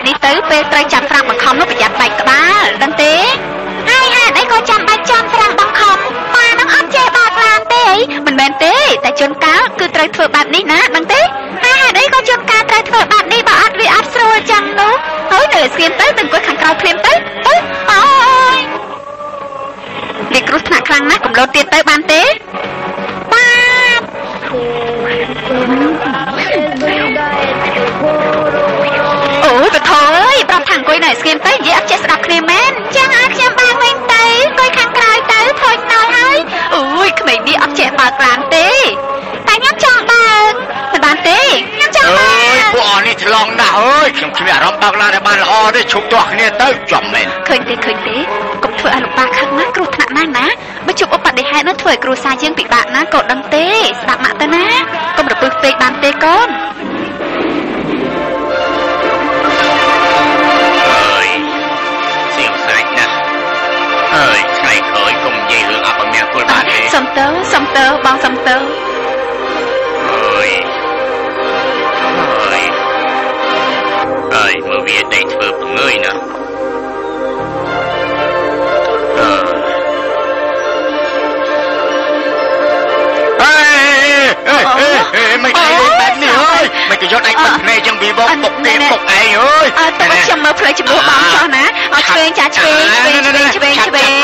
នេះទៅពេលត្រូវចាំប្រាំងបង្ខំនោះប្រយ័ត្នបែកក្បាលដឹងទេហើយហេតុអីក៏ចាំបាច់ចាំប្រាំងបង្ខំប៉ានឹងអត់ចេះបើកឡានទេមិនមែនទេតែជួនកាលគឺត្រូវធ្វើបែបនេះណាដឹងទេហើយហេតុអីក៏ជួនកាលត្រូវធ្វើបែបនេះបើអត់វាអត់ស្រួលចឹងនោះហើយនៅស្គៀមទៅទៅអង្គុយខាងក្រោយភ្លាមទៅអូយវាគ្រោះថ្នាក់ខ្លាំងណាស់កំលោតទៀតទៅបានទេបាទអូយបថយប្រាប់ថាអង្គុយនៅស្គៀមទៅនិយាយអត់ចេះស្ដាប់គ្នាមែនចឹងឲ្យខ្ញុំបើកវិញទៅអង្គុយខាងក្រោយទៅធុញដល់ហើយអូយក្មេងនេះអត់ចេះបើកឡានទេតែខ្ញុំចង់បើកមិនបានទេខ្ញុំចង់បើកអើយពួកអស់នេះឆ្លងណាស់អើយខ្ញុំគ្មានអារម្មណ៍បើកឡានឲ្យបានល្អទេឈប់ទាស់គ្នាទៅចំមែនឃើញទេកុំធ្វើឲ្យលោកប៉ាខឹងណាគ្រោះថ្នាក់ណាស់ណាបើជួបឧបតិហេតុនោះធ្វើឲ្យគ្រួសារយើងពិបាកណាស់ក៏ដឹងទេស្ដាប់ម៉ាក់ទៅណាកុំរពឹសពេកបានទេកូនអើយថ្ងៃក្រោយកុំនិយាយរឿងអពមង្គលបានទេសំទើបងសំទើអើយមើលវាតែធ្វើពងើយណាមិនអីបែបនេះអើយមិនក៏យកឯងបាត់ភ្នែកចឹងវាមកពុកទេពុកឯងអើយតែខ្ញុំមើលផ្លូវចំពោះបងចោះណាអត់ឆ្វេងចាឆ្វេង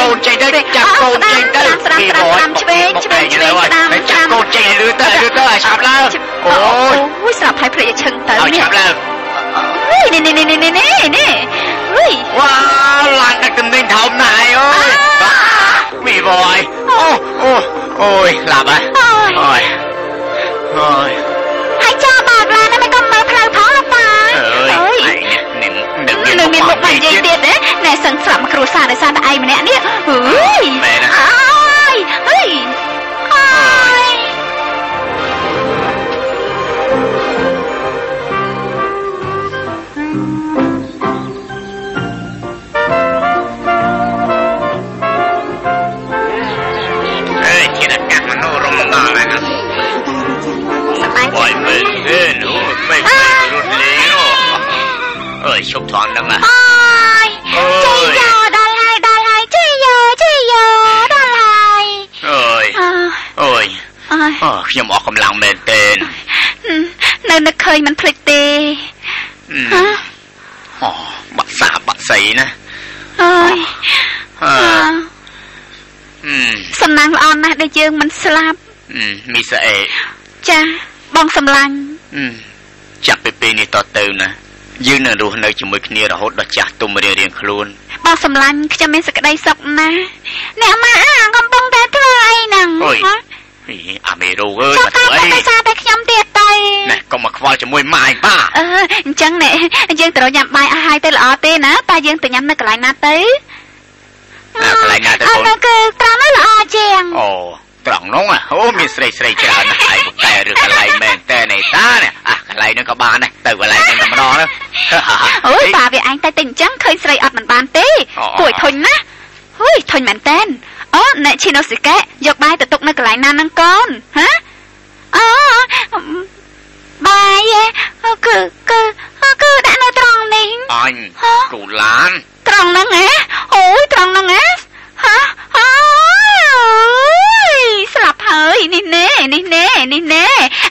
កូនចេញទៅចាប់កូនចេញទៅស្រាំឆ្វេងស្ដាំចាប់កូនចេញឲ្យលឿនទៅឲ្យឆាប់ឡើងអូយស្រាប់ហើយភ្លេចឲ្យឈឹងទៅនេះឆាប់ឡើងនេះវ៉ាឡើងដឹកទំនិញធំណាស់អើយមីបយអូយស្លាប់ហើយអូយហើយចាបើកឡានមិនក៏មើលផ្លូវផងលោកប៉ាអើយនឹងមានមុខបាយនិយាយទៀតណាណែសឹងស្រាប់មកគ្រួសារដោយសារតែឯងម្នាក់នេះអើយមែនណាអើយជប់ថងហ្នឹងណាចេញយោដល់ហើយចេញយោដល់ហើយអូយខ្ញុំអស់កម្លាំងមែនទេនៅនឹកឃើញមិនភ្លេចទេបាក់សាបាក់សៃណាសំណាងល្អណាស់ដែលយើងមិនស្លាប់មីសាអេចាបងសម្លាញ់ចាប់ពីពេលនេះតទៅណាយើងនឹងរស់នៅជាមួយគ្នារហូតដល់ចាស់ទុំរៀងខ្លួនបងសម្លាញ់ខ្ញុំមានសេចក្តីសុខណាស់អ្នកម៉ាកំពុងតែធ្វើអីហ្នឹងអាមេរោអើយមកធ្វើអីតែសារតែខ្ញុំទៀតទៅណែកុំមកខ្វល់ជាមួយម៉ាយប៉ាអញ្ចឹងណែយើងត្រូវញ៉ាំបាយឲ្យហើយទៅល្អទេណាតែយើងទៅញ៉ាំនៅកន្លែងណាទៅកន្លែងណាទៅបងគឺត្រង់នោះល្អជាងអូត្រង់នោះអូមានស្រីច្រើនណាស់ហើយកែឬកន្លែងមែនតែនេះតានេះកន្លែងហ្នឹងក៏បានដែរទៅកន្លែងហ្នឹងតែម្ដងអូយតាវាឯងតែអញ្ចឹងឃើញស្រីអត់មិនបានទេគួរឲ្យធុញណាធុញមែនតែនអូអ្នកឈីណូស៊ីកែយកបាយទៅទុកនៅកន្លែងណាហ្នឹងកូនហាបាយគឺដាក់នៅត្រង់នេះអញគ្រូឡានត្រង់ហ្នឹងអូយត្រង់ហ្នឹងស្លាប់ហើយនេះណែ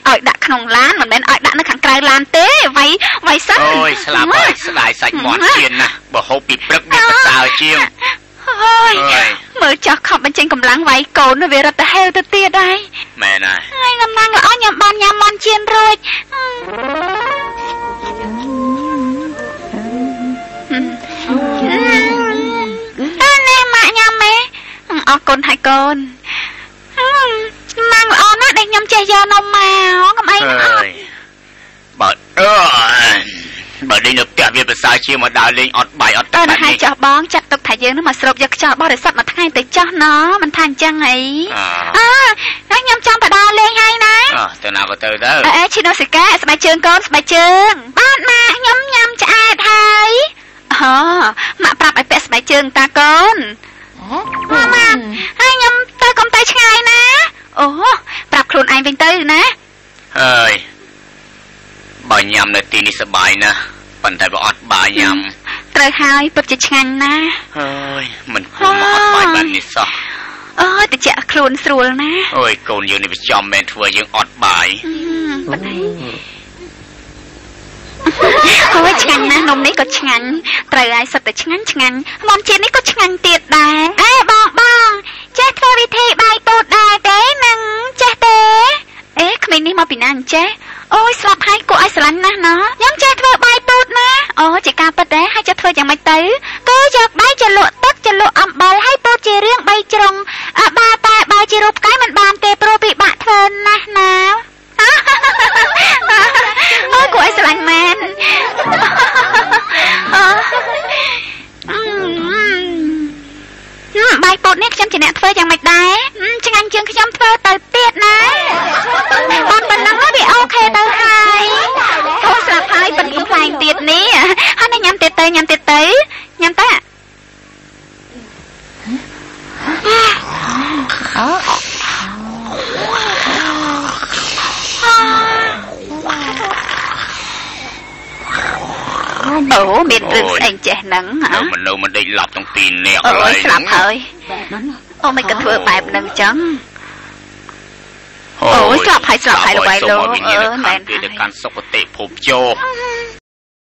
ឲ្យដាក់ក្នុងឡានមិនមែនឲ្យដាក់នៅខាងក្រៅឡានទេវាយសិនអូយស្លាប់ហើយស្ដាយសាច់មាន់ជៀនណាបើហូបពីព្រឹកវាប្រសើរជាងអូយមើលចាស់ខំបញ្ចេញកម្លាំងវាយកូនវារត់ទៅហេវទៅទៀតហើយមែនហើយកំណាំងល្អខ្ញុំបានញ៉ាំមាន់ជៀនរួចនេះម៉ាក់ញ៉ាំទេអរគុណហើយកូនម៉ាំងល្អណាស់ដែលខ្ញុំចេះយកនំមកកុំអីអត់បើនេះនៅផ្ទះវាប្រសើរជាងមកដើរលេងអត់បាយអត់ទឹកហើយចោះបងចាត់ទុកថាយើងនឹងមកស្រូបយកខ្យល់បរិសុទ្ធមួយថ្ងៃទៅចោះណមិនថាអញ្ចឹងអីហើយខ្ញុំចង់ទៅដើរលេងហើយណាទៅណាក៏ទៅឈីណូស៊ីកាស្បែកជើងកូនស្បែកជើងបាទម៉ាក់ខ្ញុំញ៉ាំឆ្អែតហើយម៉ាក់ប្រាប់ឲ្យពាក់ស្បែកជើងតាកូនម៉ាក់ហើយខ្ញុំទៅកុំទៅឆ្ងាយណាអូប្រាប់ខ្លួនឯងវិញទៅណាហើយបើញ៉ាំនៅទីនេះសប្បាយណាស់ ប ប៉ុន្តែបើអត់បាយញ៉ាំត្រូវហើយពិតជាឆ្ងាញ់ណាស់អើយមិនគួរមកអត់បាយបែបនេះសោះអូយតិចខ្លួនស្រួលណាអូយកូនយើងនេះវាចំមែនធ្វើយើងអត់បាយប៉ុន្តែអូយឆ្ងាញ់ណាស់នំនេះក៏ឆ្ងាញ់ត្រូវហើយសិតតែឆ្ងាញ់មុំជាតិនេះក៏ឆ្ងាញ់ទៀតដែរអេបងចេះធ្វើវិធីបាយពោតដែរទេនឹងចេះទេអេក្មេងនេះមកពីណាអញ្ចេះអូយស្លាប់ហើយគួរឲ្យស្រឡាញ់ណាស់ណោះខ្ញុំចេះធ្វើបាយពោតណាអូជាការពិតដែរហើយចេះធ្វើយ៉ាងម៉េចទៅគឺយកបាយចលក់ទឹកចលក់អំបិលហើយពោតជារាង3ជ្រុងបើតែបាយជារូបផ្កាយមិនបានទេព្រោះពិបាកធ្វើណាស់ណាអូយគួរឲ្យស្រឡាញ់មែនបាយពោតនេះខ្ញុំជាអ្នកធ្វើយ៉ាងម៉េចដែរឆ្ងាញ់ជាងខ្ញុំធ្វើទៅទៀតណាបានប៉ុណ្ណឹងវាអូខេទៅហើយអូស្រាប់ហើយប៉ុនខ្លែងទៀតនេះហើយញ៉ាំទៀតទៅញ៉ាំទៅអូមានរឿងស្អីចេះហ្នឹងមនុស្សមិនដេកឡប់ទាំងពីរនាក់អូយស្លាប់ហើយអូមិនក៏ធ្វើបែបហ្នឹងចឹងអូយស្លាប់ហើយល្បីលោកមែនទេទៅកាន់សុគតិភពជោ